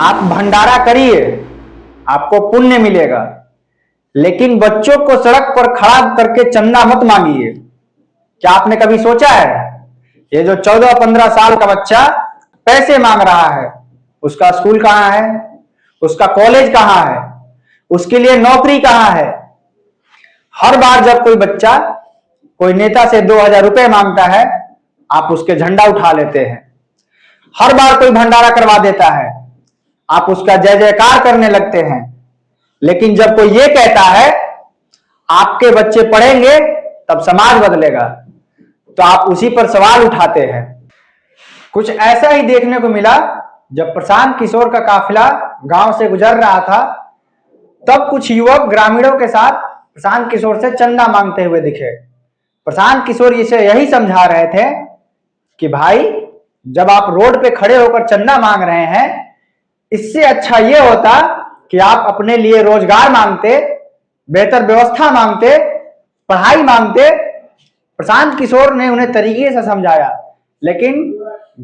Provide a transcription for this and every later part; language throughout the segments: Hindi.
आप भंडारा करिए, आपको पुण्य मिलेगा, लेकिन बच्चों को सड़क पर खड़ा करके चंदा मत मांगिए। क्या आपने कभी सोचा है, ये जो 14-15 साल का बच्चा पैसे मांग रहा है, उसका स्कूल कहाँ है, उसका कॉलेज कहाँ है, उसके लिए नौकरी कहाँ है। हर बार जब कोई बच्चा कोई नेता से 2000 रुपए मांगता है, आप उसके झंडा उठा लेते हैं। हर बार कोई भंडारा करवा देता है, आप उसका जय जयकार करने लगते हैं। लेकिन जब कोई ये कहता है आपके बच्चे पढ़ेंगे तब समाज बदलेगा, तो आप उसी पर सवाल उठाते हैं। कुछ ऐसा ही देखने को मिला जब प्रशांत किशोर का काफिला गांव से गुजर रहा था, तब कुछ युवक ग्रामीणों के साथ प्रशांत किशोर से चंदा मांगते हुए दिखे। प्रशांत किशोर इसे यही समझा रहे थे कि भाई, जब आप रोड पे खड़े होकर चंदा मांग रहे हैं, इससे अच्छा ये होता कि आप अपने लिए रोजगार मांगते, बेहतर व्यवस्था मांगते, पढ़ाई मांगते। प्रशांत किशोर ने उन्हें तरीके से समझाया, लेकिन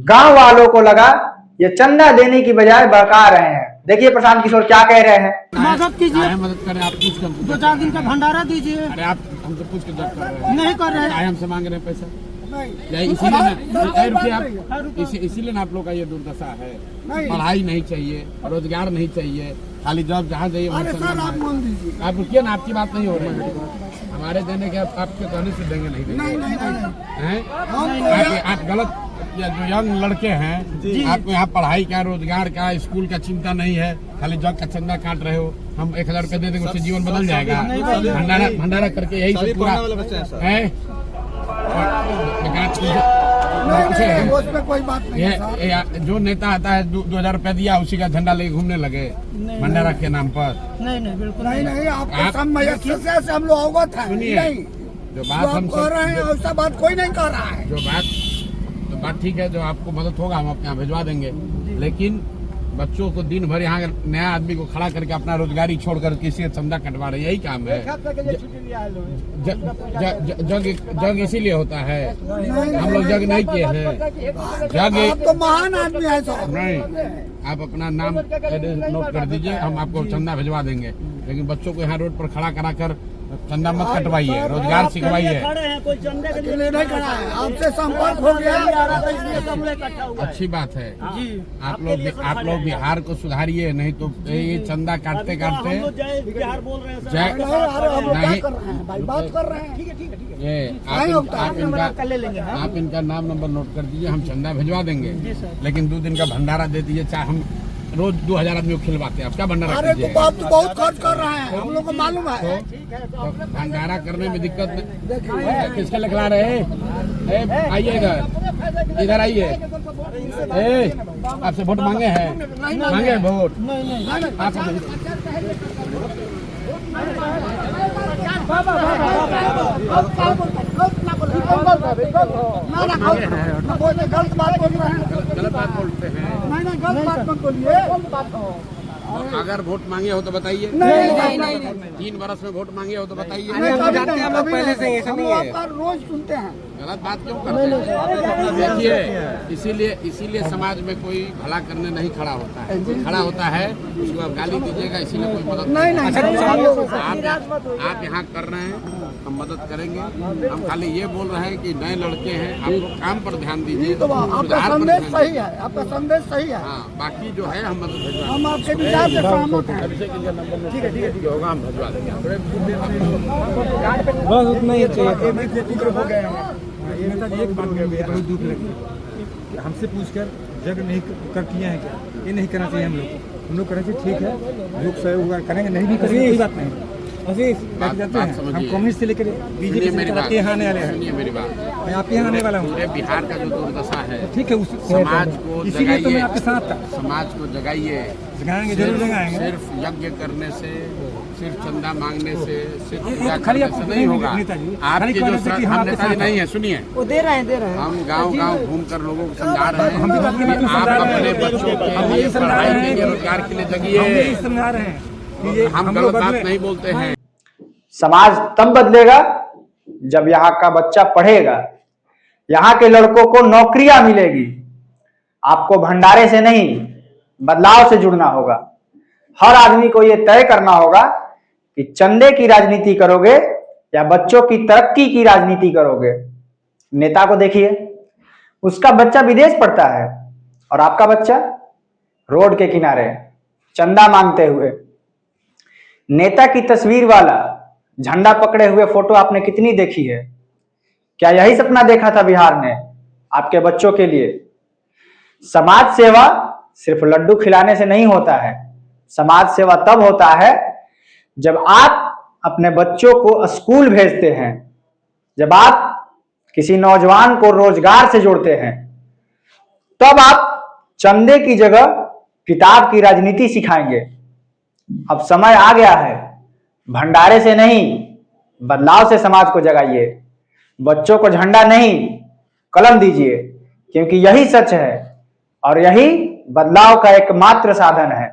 गांव वालों को लगा ये चंदा देने की बजाय बहका रहे हैं। देखिए प्रशांत किशोर क्या कह रहे हैं। मदद कीजिए, मदद करें, आप पूछ कर 2-4 दिन का भंडारा दीजिए। अरे आप हमसे पूछ के जब कर रहे हैं, नहीं कर रहे हैं, हमसे मांग रहे हैं पैसा। इसीलिए ना आप लोग का ये दुर्दशा है। पढ़ाई नहीं चाहिए, रोजगार नहीं चाहिए, खाली जॉब जहाँ जाइए वहाँ आप रुकिए ना, आपकी बात नहीं हो रही है। हमारे देने के आपके कहने से देंगे नहीं। आप गलत, या जो यंग लड़के हैं, आपको यहाँ पढ़ाई का, रोजगार का, स्कूल का चिंता नहीं है, खाली जॉब का चंदा काट रहे हो। हम 1000 रुपए दे देंगे, उससे जीवन बदल जाएगा। भंडारा करके यही सब पूरा है। कोई बात नहीं। जो नेता आता है 2000 रुपया दिया, उसी का झंडा लेके घूमने लगे भंडारा के नाम पर। नहीं बिल्कुल नहीं। आपको हम लोग अवगत है। सुनिए, जो बात हम कह रहे हैं ऐसा बात कोई नहीं कर रहा है। जो बात ठीक है, जो आपको मदद होगा हम आपके यहाँ भिजवा देंगे। लेकिन बच्चों को दिन भर यहाँ नया आदमी को खड़ा करके अपना रोजगारी छोड़कर किसी से चंदा कटवा रहे, यही काम है। जग इसीलिए होता है, हम लोग जग नहीं किए हैं। जग तो महान आदमी है नहीं। आप अपना नाम नोट कर दीजिए, हम आपको चंदा भिजवा देंगे। लेकिन बच्चों को यहाँ रोड पर खड़ा कराकर चंदा मत कटवाइए, रोजगार सिखवाइए। आपसे संपर्क हो गया, अच्छी बात है। आप लोग बिहार को सुधारिए, नहीं तो ये चंदा काटते काटते नहीं। बात कर रहे हैं। ये आप इनका नाम नंबर नोट कर दीजिए, हम चंदा भिजवा देंगे। लेकिन 2 दिन का भंडारा दे दीजिए, चाहे हम रोज 2000 आदमी को खिलवाते हैं। आप क्या भंडारा कीजिए? तो आप तो बहुत खर्च कर रहे हैं, हम लोग को मालूम है। तो भंडारा करने में दिक्कत नहीं। किसके लिखला रहे हैं? आइए इधर आइए। आपसे वोट मांगे हैं? मांगे वोट? आप गलत बात बोलते हैं। अगर वोट मांगे हो तो बताइए। नहीं। 3 बरस में वोट मांगे हो तो बताइए। पहले से रोज सुनते हैं। गलत बात क्यों करते हैं? देखिए, इसीलिए समाज में कोई भला करने नहीं खड़ा होता है। खड़ा होता है उसको आप गाली दीजिएगा, इसीलिए कोई मदद नहीं। आप यहाँ कर रहे हैं, हम मदद करेंगे। हम खाली ये बोल रहे हैं कि नए लड़के हैं, आप लोग काम पर ध्यान दीजिए। तो आपका संदेश सही है, आपका संदेश सही है। हाँ, बाकी जो है हम मदद भिजवा, हम आपके विचार से सहमत हैं। ठीक है होगा, हम भिजवा देंगे। बस उतना ही चाहिए। नेताजी एक बात बहुत दुख लगी कि हमसे पूछकर जग नहीं कर किया है क्या? ये नहीं करना चाहिए। हम लोग करना चाहिए। ठीक है, जो सहयोग करेंगे, नहीं भी करेंगे कोई बात नहीं। जाते हैं हम कम्युनिस्ट से लेकर बीजेपी से यहाँ आने वाले हैं। मेरी बात, मैं आपके यहाँ आने वाला हूँ। पूरे बिहार का जो दुर्दशा है, ठीक है, समाज को इसीलिए तो मैं आपके साथ था। समाज को जगाइए। जगाएंगे, जरूर जगाएंगे। सिर्फ यज्ञ करने से, सिर्फ चंदा मांगने से, सिर्फ खाली पूजा करने से नहीं होगा। आपके जो हम नेताजी नहीं है, सुनिए, वो दे रहे हैं। हम गांव घूमकर लोगों को समझा रहे हैं कि आप अपने बच्चों के लिए, पढ़ाई के लिए, रोजगार के लिए जगिए। समझा रहे हैं, हम गलत बात नहीं बोलते हैं। समाज तब बदलेगा जब यहाँ का बच्चा पढ़ेगा, यहाँ के लड़कों को नौकरियां मिलेगी। आपको भंडारे से नहीं, बदलाव से जुड़ना होगा। हर आदमी को यह तय करना होगा कि चंदे की राजनीति करोगे या बच्चों की तरक्की की राजनीति करोगे। नेता को देखिए, उसका बच्चा विदेश पढ़ता है और आपका बच्चा रोड के किनारे चंदा मांगते हुए। नेता की तस्वीर वाला झंडा पकड़े हुए फोटो आपने कितनी देखी है? क्या यही सपना देखा था बिहार ने आपके बच्चों के लिए? समाज सेवा सिर्फ लड्डू खिलाने से नहीं होता है। समाज सेवा तब होता है जब आप अपने बच्चों को स्कूल भेजते हैं, जब आप किसी नौजवान को रोजगार से जोड़ते हैं, तब आप चंदे की जगह किताब की राजनीति सिखाएंगे। अब समय आ गया है, भंडारे से नहीं बदलाव से समाज को जगाइए। बच्चों को झंडा नहीं कलम दीजिए, क्योंकि यही सच है और यही बदलाव का एकमात्र साधन है।